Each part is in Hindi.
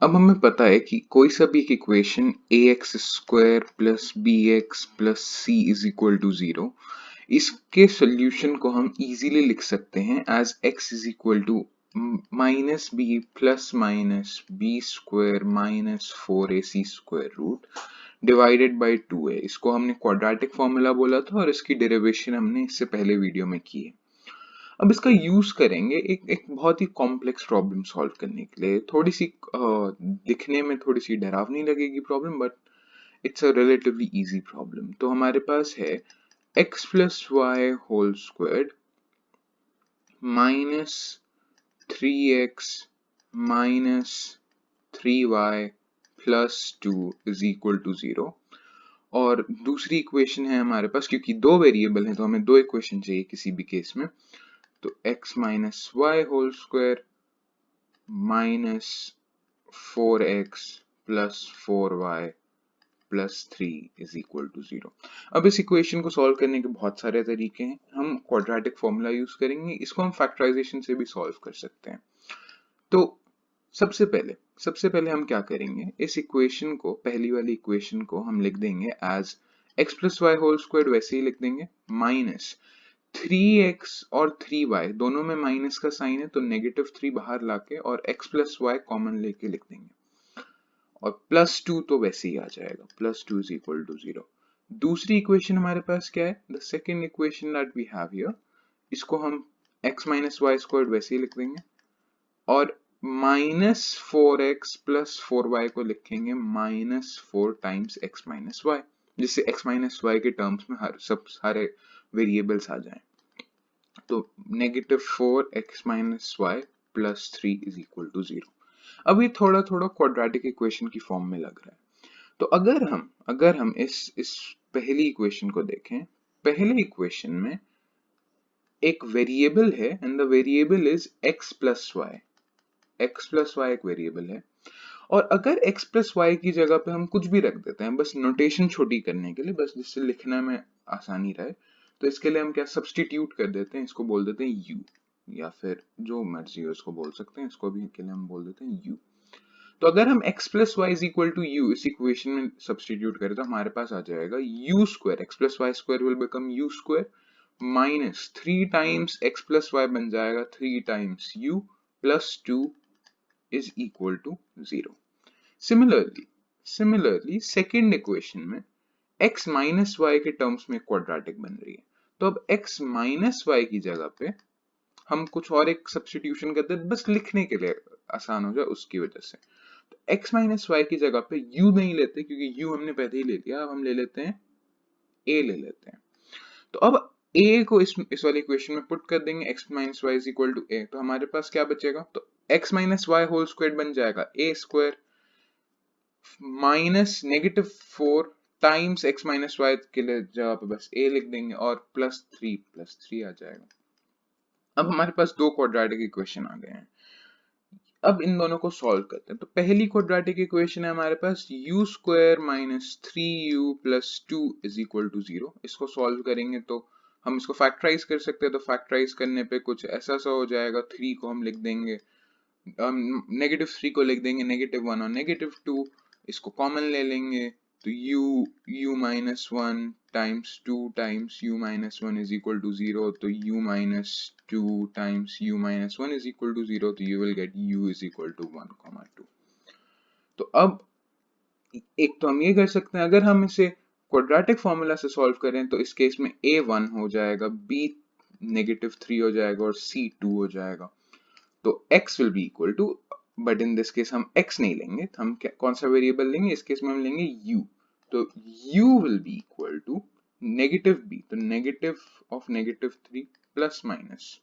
अब हमें पता है कि कोई सा भी एक equation ax square plus bx plus c is equal to 0, इसके सोल्यूशन को हम इजीली लिख सकते हैं as x is equal to minus b plus minus b square minus 4ac square root divided by 2a। इसको हमने क्वाड्रेटिक फॉर्मूला बोला था और इसकी डेरिवेशन हमने इससे पहले वीडियो में की है। अब इसका यूज करेंगे एक बहुत ही कॉम्प्लेक्स प्रॉब्लम सॉल्व करने के लिए। थोड़ी सी दिखने में थोड़ी सी डरावनी लगेगी problem, but it's a relatively easy problem. तो हमारे पास है x plus y whole squared minus 3x minus 3y plus 2 is equal to 0। और दूसरी इक्वेशन है हमारे पास, क्योंकि दो वेरिएबल हैं तो हमें दो इक्वेशन चाहिए किसी भी केस में। तो x minus Y whole square minus 4x plus 4y plus 3 is equal to 0। अब इस इक्वेशन को सॉल्व करने के बहुत सारे तरीके हैं। हम क्वाड्रेटिक फॉर्मूला यूज करेंगे, इसको हम फैक्टराइजेशन से भी सॉल्व कर सकते हैं। तो सबसे पहले हम क्या करेंगे, इस इक्वेशन को, पहली वाली इक्वेशन को हम लिख देंगे as x plus y whole square, वैसे ही लिख देंगे, माइनस 3x और 3y दोनों में माइनस का साइन है तो नेगेटिव 3 बाहर लाके और x प्लस वाई कॉमन लेके लिख देंगे, और प्लस 2 तो वैसे ही आ जाएगा, प्लस 2 इज इक्वल टू 0। दूसरी इक्वेशन हमारे पास क्या है, the second equation that we have here, इसको हम x माइनस वाई स्क्वायर वैसे ही लिख देंगे और माइनस 4x प्लस 4y को लिखेंगे minus 4 times x minus y, जिससे x माइनस वाई के टर्म्स में सारे वेरिएबल्स आ जाएं। तो negative 4x minus y plus 3 is equal to 0। अब ये थोड़ा थोड़ा क्वाड्रेटिक इक्वेशन की फॉर्म में लग रहा है। तो अगर हम इस पहली इक्वेशन को देखें, पहले इक्वेशन में एक वेरिएबल है and the variable is x plus y. x plus y एक वेरिएबल है, और अगर x प्लस वाई की जगह पे हम कुछ भी रख देते हैं, बस नोटेशन छोटी करने के लिए, बस जिससे लिखने में आसानी रहे, तो इसके लिए हम क्या सब्सटीट्यूट कर देते हैं, इसको बोल देते हैं u, या फिर जो मर्जी हो इसको बोल सकते हैं, इसको भी के लिए हम बोल देते हैं u। तो अगर हम x plus y is equal to u इस इक्वेशन में सब्सटीट्यूट करें तो हमारे पास आ जाएगा u square, x plus y square will become u square minus 3 times x plus y बन जाएगा 3 times u plus 2 is equal to 0. Similarly, second equation में x माइनस वाई के टर्म्स में क्वाड्रेटिक बन रही है, तो अब x माइनस वाई की जगह पे हम कुछ और एक सब्स्टिट्यूशन करते हैं, बस लिखने के लिए आसान हो जाए उसकी वजह से। तो x माइनस वाई की जगह पे u नहीं लेते, क्योंकि u हमने पहले ही ले लिया, अब हम ले लेते हैं a ले लेते हैं। तो अब a को इस वाली इक्वेशन में पुट कर देंगे, x minus y is equal to a, तो हमारे पास क्या बचेगा, तो x माइनस वाई होल स्क्वायर बन जाएगा a square minus negative 4 times x minus y के लिए जगह पे बस a लिख देंगे और प्लस 3 आ जाएगा। अब हमारे पास दो क्वाड्रेटिक इक्वेशन आ गए हैं। अब इन दोनों को सॉल्व करते हैं। तो पहली क्वाड्रेटिक इक्वेशन है हमारे पास u square minus 3u plus 2 is equal to 0। इसको सॉल्व करेंगे तो हम इसको फैक्टराइज कर सकते हैं, तो फैक्टराइज करने पे कुछ ऐसा सा हो जाएगा, 3 को हम लिख देंगे, नेगेटिव 3 को लिख देंगे नेगेटिव 1 और नेगेटिव 2, इसको कॉमन ले लेंगे, तो u minus 1 times 2 times u minus 1 is equal to 0, तो u minus 2 times u minus 1 is equal to 0, तो you will get u is equal to 1, 2। तो अब एक तो हम ये कर सकते हैं, अगर हम इसे क्वाड्रेटिक फॉर्मूला से सॉल्व करें तो इस केस में a 1 हो जाएगा, b नेगेटिव 3 हो जाएगा और c 2 हो जाएगा। तो x will be equal to, but in this case हम x नहीं लेंगे, तो हम कौन सा वेरिएबल लेंगे, इस केस में हम लेंगे u। तो u will be equal to negative b, तो negative of negative 3 plus minus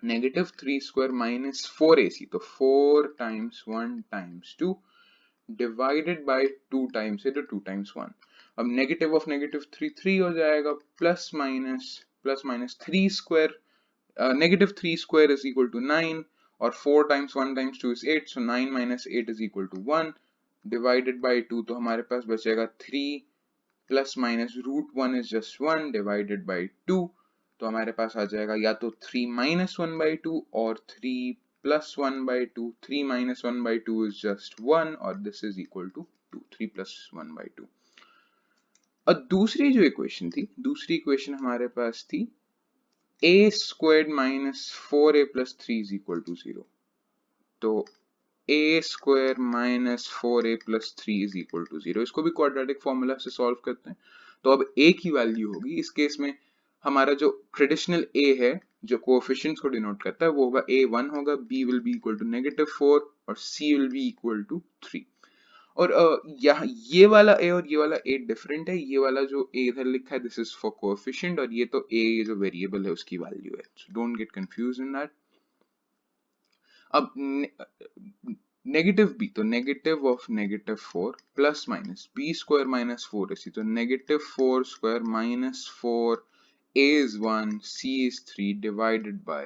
negative 3 square minus 4ac, तो 4 times 1 times 2 divided by 2 times है, तो 2 टाइम्स 1। अब नेगेटिव ऑफ नेगेटिव 3 हो जाएगा, plus minus 3 square, negative 3 square is equal to 9 और 4 times 1 times 2 is 8, so 9 minus 8 is equal to 1 divided by 2, तो हमारे पास बचेगा 3 plus minus root 1 is just 1 divided by 2, तो हमारे पास आ जाएगा या तो 3 माइनस 1 बाई 2 और 3 plus 1 by 2, 3 minus 1 by 2 is just 1 और this is equal to 2, 3 plus 1 by 2। और दूसरी जो इक्वेशन थी, दूसरी इक्वेशन हमारे पास थी a squared minus 4a plus 3 is equal to 0। तो a square minus 4a plus 3 is equal to 0, इसको भी क्वाड्रेटिक फॉर्मूला से सॉल्व करते हैं। तो अब a की वैल्यू होगी, इस केस में हमारा जो ट्रेडिशनल a है जो कोएफिशिएंट्स को डिनोट करता है वो होगा a1 होगा, b will be equal to -4 और c will be equal to 3। और यहाँ ये वाला a और ये वाला a डिफरेंट है, ये वाला जो a इधर लिखा है दिस इज फॉर कोएफिशिएंट और ये तो a जो वेरिएबल है उसकी वैल्यू है, so don't get confuse in that. अब नेगेटिव b, तो negative of -4 plus minus b square minus 4ac, तो -4 square minus 4, a is 1, c is 3 divided by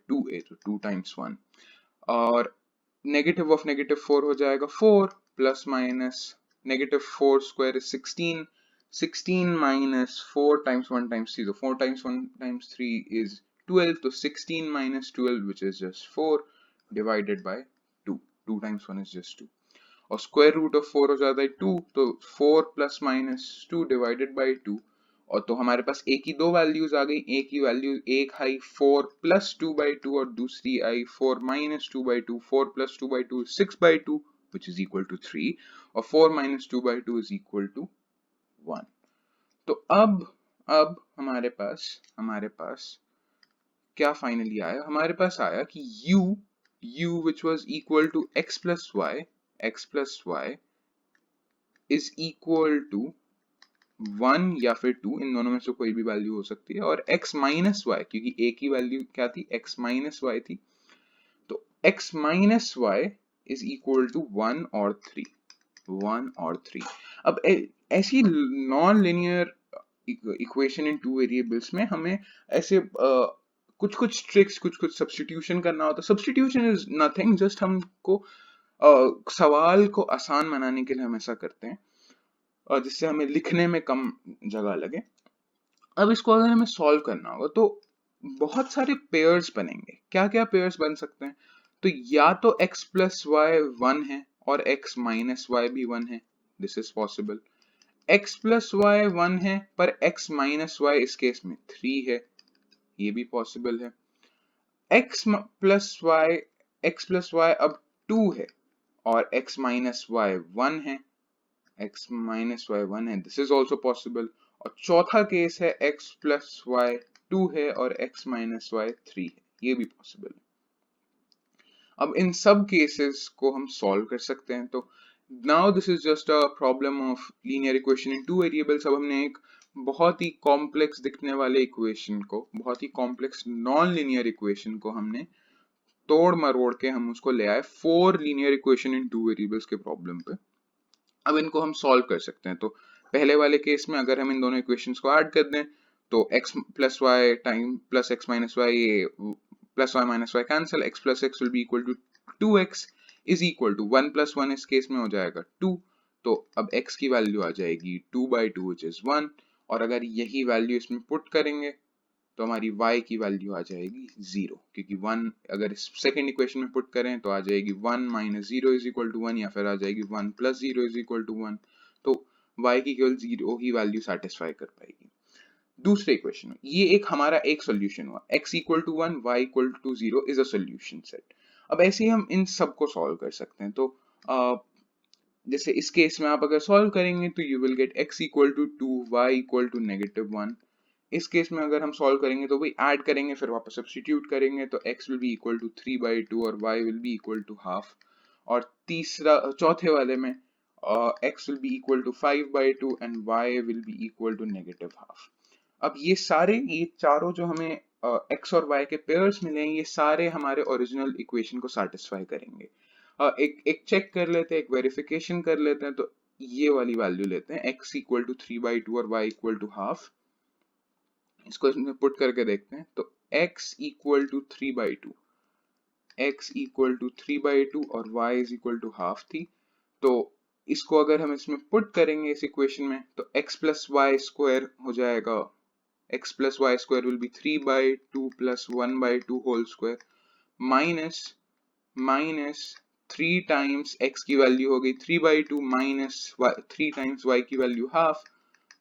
2a, तो 2 times 1, और नेगेटिव ऑफ -4 हो जाएगा 4 plus minus -4 square is 16, 16 minus 4 times 1 times 3, तो 4 टाइम्स 1 टाइम्स 3 इज 12, तो 16 minus 12 which is just 4 divided by 2, 2 times 1 is just 2, और स्क्वायर रूट ऑफ 4 हो जाता है 2, तो 4 प्लस माइनस 2 डिवाइडेड बाई 2, और तो हमारे पास a की दो वैल्यूज आ गई, a की वैल्यू एक आई 4 प्लस 2 बाई 2 और दूसरी आई 4 minus 2 by 2, 4 plus 2 by 2 6 by 2 which is equal to 3 और 4 minus 2 by 2 is equal to 1। तो अब हमारे पास क्या फाइनली आया, हमारे पास आया कि u which was equal to x plus y is equal to 1 या फिर 2, इन दोनों में से कोई भी वैल्यू हो सकती है, और x माइनस वाई, क्योंकि a की वैल्यू क्या थी, x माइनस वाई थी, तो x minus y is equal to 1 और 3। अब ऐसी non linear equation in two variables में हमें ऐसे कुछ ट्रिक्स, कुछ सब्स्टिट्यूशन करना होता है। सब्स्टिट्यूशन इज नथिंग, जस्ट हमको सवाल को आसान बनाने के लिए हम ऐसा करते हैं और जिससे हमें लिखने में कम जगह लगे। अब इसको अगर हमें सॉल्व करना होगा तो बहुत सारे पेयर्स बनेंगे। क्या क्या पेयर्स बन सकते हैं, तो या तो x प्लस वाई 1 है और x माइनस वाई भी 1 है, this is possible. x plus y 1 है पर x माइनस वाई इस केस में 3 है, ये भी पॉसिबल है। x प्लस वाई अब 2 है और x माइनस वाई 1 है, x माइनस वाई 1 है, दिस इज ऑल्सो पॉसिबल। और चौथा केस है x प्लस वाई 2 है और x माइनस वाई 3 है, ये भी पॉसिबल है। अब इन सब केसेस को हम सॉल्व कर सकते हैं। तो now this is just a problem of linear equation in two variables. अब हमने एक बहुत ही कॉम्प्लेक्स दिखने वाले इक्वेशन को, बहुत ही कॉम्प्लेक्स नॉन लीनियर इक्वेशन को हमने तोड़ मरोड़ के हम उसको ले आए 4 linear equation in two variables के प्रॉब्लम पे। अब इनको हम सॉल्व कर सकते हैं। तो पहले वाले केस में अगर हम इन दोनों इक्वेशंस को ऐड कर दें तो x plus y time plus x minus y, plus y minus y cancel, x plus x will be equal to 2x is equal to 1 plus 1 इस केस में हो जाएगा 2, तो अब x की वैल्यू आ जाएगी 2 बाई 2 विच इज 1, और अगर यही वैल्यू इसमें पुट करेंगे तो हमारी y की वैल्यू आ जाएगी 0, क्योंकि 1 अगर इस सेकंड इक्वेशन में पुट करें तो आ जाएगी 1 माइनस 0 इज इक्वल टू 1, या फिर आ जाएगी 1 प्लस 0 इज इक्वल टू 1, तो y की केवल 0 ही वैल्यू सेटिस्फाई कर पाएगी। दूसरे इक्वेशन में ये एक हमारा एक सोल्यूशन हुआ, x equal to 1 y equal to 0 is a solution set. अब ऐसे ही हम इन सब को सॉल्व कर सकते हैं। तो जैसे इस केस में आप अगर सॉल्व करेंगे तो you will get x equal to 2, y equal to -1। इस केस में अगर हम सॉल्व करेंगे तो वही ऐड करेंगे, फिर वापस सब्स्टिट्यूट करेंगे, तो x will be equal to 3 by 2 और y will be equal to half, और चौथे वाले में x will be equal to 5 by 2 and y will be equal to -half. अब ये चारों जो हमें x और y के पेयर्स मिले हैं, ये सारे हमारे ओरिजिनल इक्वेशन को सेटिस्फाई करेंगे। एक चेक कर लेते हैं, एक वेरिफिकेशन कर लेते हैं। तो ये वाली वैल्यू लेते हैं, x इक्वल टू 3 बाई 2 और y इक्वल टू हाफ, इसको इसमें पुट करके देखते हैं। तो x equal to 3 by 2, x equal to 3 by 2 और y is equal to half थी, तो इसको अगर हम इसमें पुट करेंगे इस इक्वेशन में तो x प्लस वाई स्क्वायर हो जाएगा, x plus y square will be 3 by 2 plus 1 by 2 whole square minus 3 times x की वैल्यू हो गई 3/2 माइनस 3 टाइम्स y की value half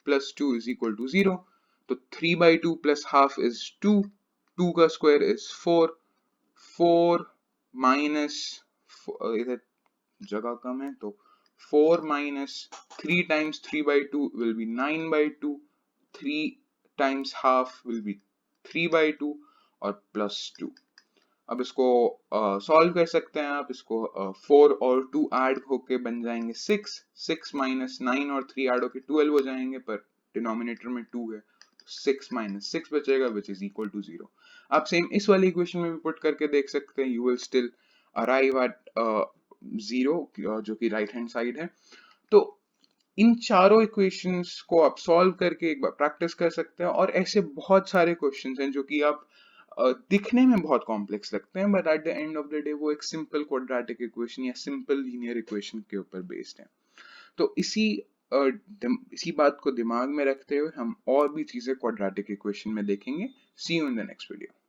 plus 2 is equal to 0। तो 3/2 प्लस हाफ इज 2, 2 का स्क्वायर इज 4, 4 माइनस, इधर जगह कम है तो 4 minus 3 times 3/2 will be 9/2, 3 times half will be 3/2 और प्लस 2। अब इसको सॉल्व कर सकते हैं आप, इसको 4 और 2 ऐड होके बन जाएंगे 6, 6 माइनस 9 और 3 ऐड होके 12 हो जाएंगे, पर डिनोमिनेटर में 2 है, 6 माइनस 6 बचेगा विच इज इक्वल टू 0। आप सेम इस वाली इक्वेशन में भी पुट करके देख सकते हैं, you will still arrive at 0 जो कि राइट हैंड साइड है। तो इन चारों इक्वेशंस को आप सॉल्व करके एक बार प्रैक्टिस कर सकते हैं, और ऐसे बहुत सारे क्वेश्चंस हैं जो कि आप दिखने में बहुत कॉम्प्लेक्स लगते हैं, but at the end of the day वो एक सिंपल क्वाड्रेटिक इक्वेशन या सिंपल लीनियर इक्वेशन के ऊपर बेस्ड है। तो इसी बात को दिमाग में रखते हुए हम और भी चीजें क्वाड्रेटिक इक्वेशन में देखेंगे। See you in the next video.